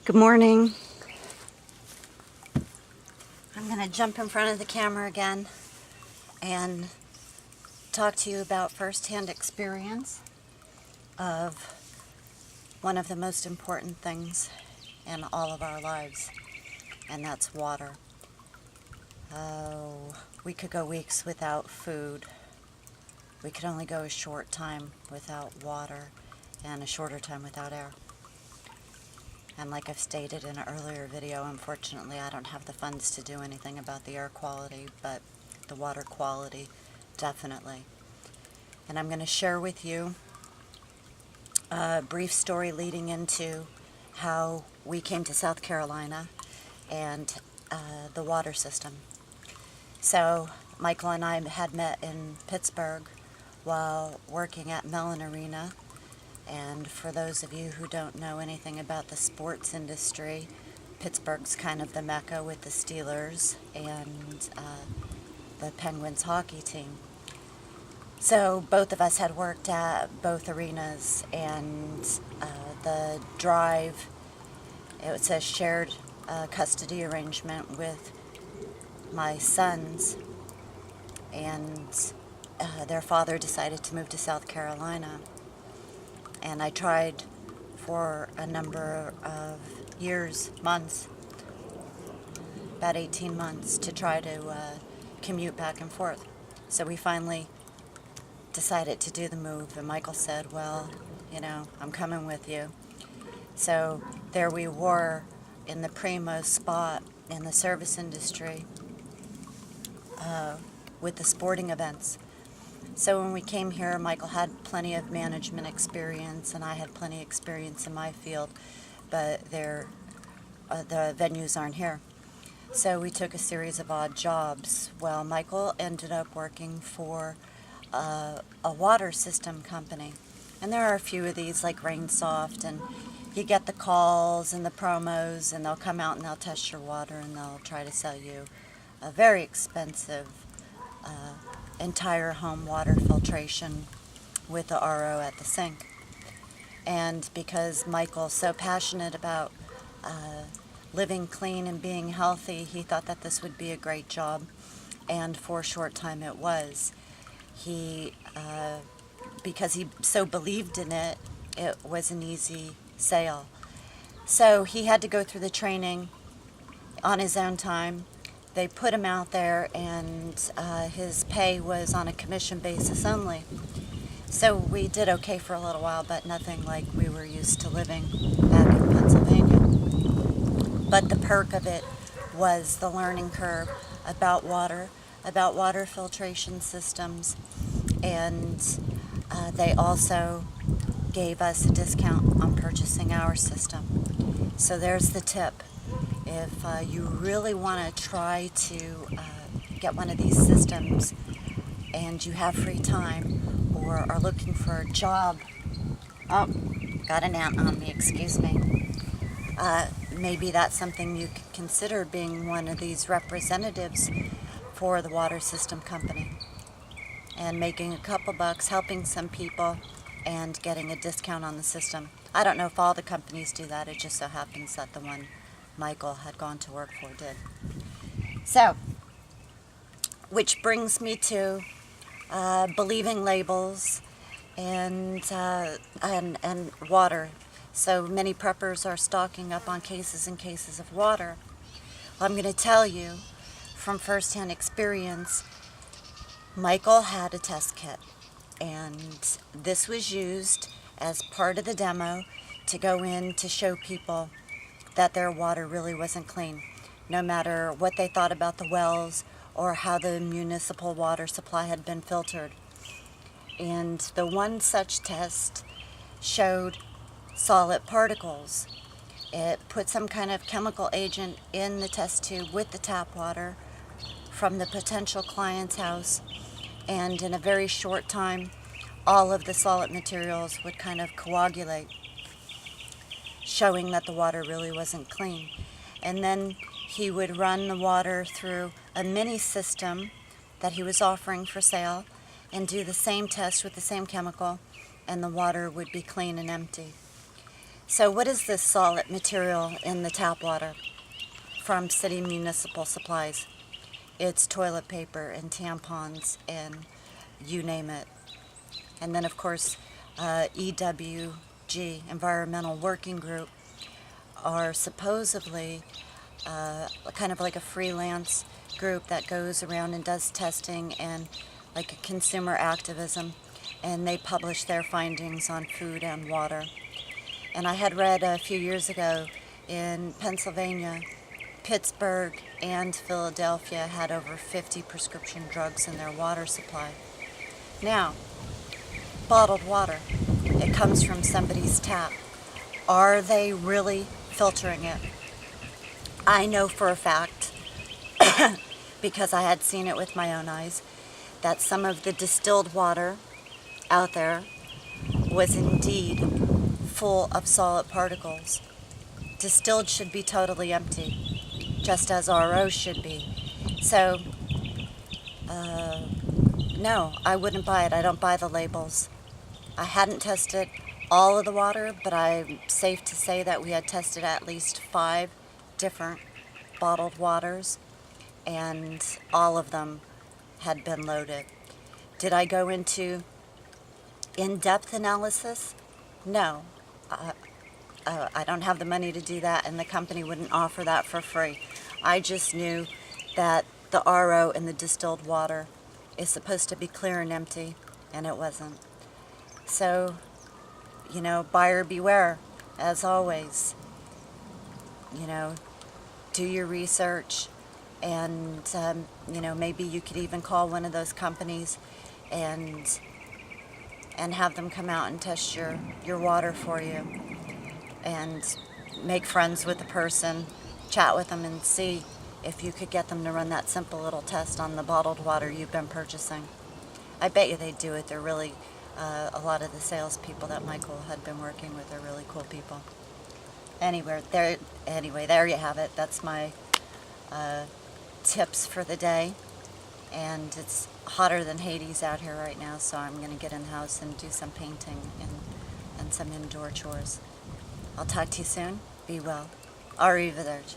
Good morning. I'm going to jump in front of the camera again and talk to you about firsthand experience of one of the most important things in all of our lives, and that's water. We could go weeks without food. We could only go a short time without water and a shorter time without air. And like I've stated in an earlier video, unfortunately I don't have the funds to do anything about the air quality, but the water quality, definitely. And I'm going to share with you a brief story leading into how we came to South Carolina and the water system. So Michael and I had met in Pittsburgh while working at Mellon Arena. And for those of you who don't know anything about the sports industry, Pittsburgh's kind of the mecca with the Steelers and the Penguins hockey team. So both of us had worked at both arenas, and the drive, it was a shared custody arrangement with my sons, and their father decided to move to South Carolina. And I tried for a number of years, months, about 18 months, to try to commute back and forth. So we finally decided to do the move, and Michael said, well, you know, I'm coming with you. So there we were in the primo spot in the service industry with the sporting events. So when we came here, Michael had plenty of management experience, and I had plenty of experience in my field, but the venues aren't here. So we took a series of odd jobs. Well, Michael ended up working for a water system company, and there are a few of these like Rainsoft, and you get the calls and the promos, and they'll come out and they'll test your water, and they'll try to sell you a very expensive entire home water filtration with the RO at the sink. And because Michael's so passionate about living clean and being healthy, he thought that this would be a great job, and for a short time it was. He, because he so believed in it, it was an easy sale. So he had to go through the training on his own time. They put him out there, and his pay was on a commission basis only. So we did okay for a little while, but nothing like we were used to living back in Pennsylvania. But the perk of it was the learning curve about water filtration systems, and they also gave us a discount on purchasing our system. So there's the tip. If you really want to try to get one of these systems and you have free time or are looking for a job, oh, got an ant on me, excuse me. Maybe that's something you could consider, being one of these representatives for the water system company and making a couple bucks, helping some people, and getting a discount on the system. I don't know if all the companies do that. It just so happens that the one Michael had gone to work for did. So, which brings me to believing labels and water. So many preppers are stocking up on cases and cases of water. Well, I'm going to tell you from firsthand experience, Michael had a test kit, and this was used as part of the demo to go in to show people that their water really wasn't clean, no matter what they thought about the wells or how the municipal water supply had been filtered. And the one such test showed solid particles. It put some kind of chemical agent in the test tube with the tap water from the potential client's house, and in a very short time, all of the solid materials would kind of coagulate, showing that the water really wasn't clean. And then he would run the water through a mini system that he was offering for sale and do the same test with the same chemical, and the water would be clean and empty. So what is this solid material in the tap water from City Municipal Supplies? It's toilet paper and tampons and you name it. And then, of course, EWG, Environmental Working Group, are supposedly kind of like a freelance group that goes around and does testing and like a consumer activism, and they publish their findings on food and water. And I had read a few years ago in Pennsylvania, Pittsburgh and Philadelphia had over 50 prescription drugs in their water supply. Now, bottled water, it comes from somebody's tap. Are they really filtering it? I know for a fact, because I had seen it with my own eyes, that some of the distilled water out there was indeed full of solid particles. Distilled should be totally empty, just as RO should be. So, no, I wouldn't buy it. I don't buy the labels. I hadn't tested all of the water, but I'm safe to say that we had tested at least 5 different bottled waters, and all of them had been loaded. Did I go into in-depth analysis? No. I don't have the money to do that, and the company wouldn't offer that for free. I just knew that the RO in the distilled water is supposed to be clear and empty, and it wasn't. So, buyer beware, as always. Do your research, and, maybe you could even call one of those companies and have them come out and test your water for you, and make friends with the person, chat with them, and see if you could get them to run that simple little test on the bottled water you've been purchasing. I bet you they'd do it. They're really, a lot of the salespeople that Michael had been working with are really cool people. Anyway, there you have it. That's my tips for the day. And it's hotter than Hades out here right now, so I'm going to get in the house and do some painting and some indoor chores. I'll talk to you soon. Be well. Arrivederci.